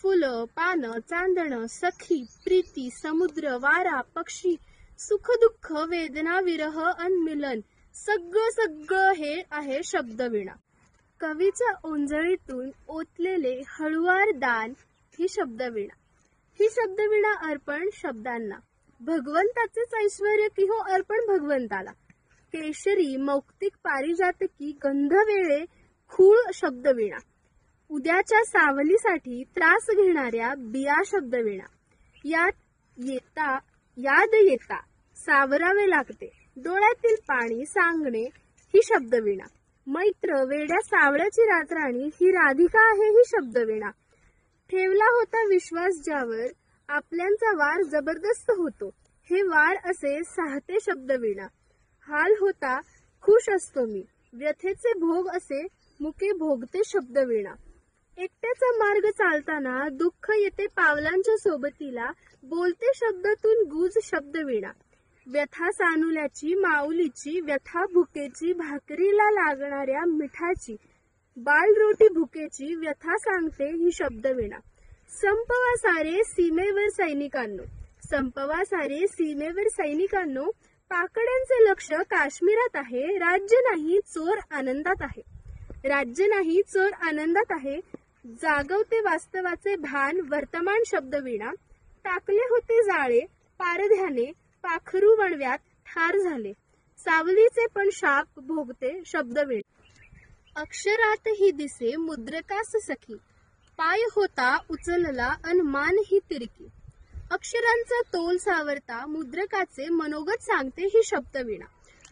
फुलं, पानं, चांदणं, सखी, प्रीती, समुद्र, वारा, पक्षी, सुख दुःख, वेदना, विरह अन मिलन, सगळं हे आहे शब्दवीणा. कवीच्या ओंजळीतून ओतलेले हळुवार दान ही शब्दवीणा. ही शब्दवीणा अर्पण शब्दांना. भगवंताचेच ऐश्वर्य की हो अर्पण भगवंताला. केशरी, मौक्तिक, पारिजातकी, गंधवेळे, खूळ शब्दवीणा. उद्याच्या सावलीसाठी त्रास घेणाऱ्या बिया शब्दवीणा. याद येता सावरावे लागते. डोळ्यातील पाणी सांगणे ही शब्दवीणा. मैत्र, वेड्या सावळ्याची रातराणी ही राधिका आहे ही शब्दवीणा. ठेवला होता विश्वास ज्यावर आपल्यांचा वार जबरदस्त होतो, हे वार असे साहते शब्दवीणा. हाल होता खुश असतो मी, व्यथेचे भोग असे मुके भोगते शब्दवीणा. एकट्याचा मार्ग चालताना दुःख येते पावलांच्या सोबतीला, बोलते शब्दातून गुज शब्दवीणा. व्यथा सानुल्याची, माऊलीची, व्यथा भुकेची, भाकरीला लागणाऱ्या मिठाची, बालरोटी भुकेची व्यथा सांगते ही शब्दवीणा. संपवा सारे सीमेवर सैनिकांनो, संपवा सारे सीमेवर सैनिकांनो, पाकड्यांचे लक्ष काश्मीरात आहे, राज्य नाही चोर आनंदात आहे. राज्य नाही चोर आनंदात आहे. जागवते वास्तवाचे भान वर्तमान शब्दवीणा. टाकले होते जाळे पारध्याने, पाखरू वणव्यात ठार झाले, सावलीचे पण शाप भोगते शब्दवीणा. अक्षरात ही दिसे मुद्रकास सखी, पाय होता उचलला अन मान ही तिरकी. अक्षरांचा तोल सावरता मुद्रकाचे मनोगत सांगते ही शब्दवीणा.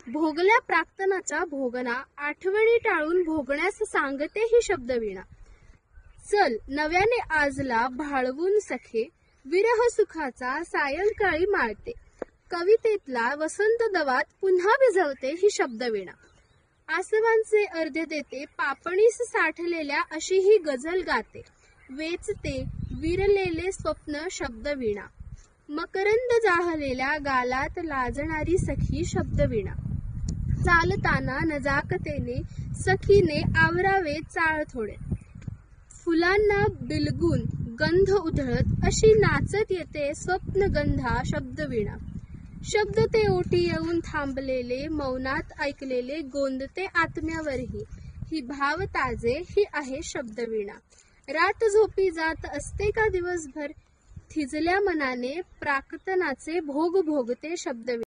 भोगल्या प्राक्तनाच्या भोगना आठवणी टाळून भोगण्यास सांगते ही शब्दवीणा. चल नव्याने आजला भाळवून सखे, विरह सुखाचा सायंकाळी माळते, कवितेतला वसंत दवात पुन्हा भिजवते ही शब्दवीणा. आसवांचे अर्धे देते पापणीस साठलेल्या अशी ही गझल गाते, वेचते विरलेले स्वप्न शब्दवीणा. मकरंद जाहलेल्या गालात लाजणारी सखी शब्दवीणा. चालताना नजाकतेने सखीने आवरावे चाळ थोडे, फुलांना बिलगून गंध उधळत अशी नाचत येते स्वप्नगंधा शब्दवीणा. शब्द ते ओटी येऊन थांबलेले, मौनात ऐकलेले गोंदते आत्म्यावरही, ही भाव ताजे ही आहे शब्दवीणा. रात झोपी जात असते का दिवसभर, थिजल्या मनाने प्राक्तनाचे भोग भोगते शब्दवीणा.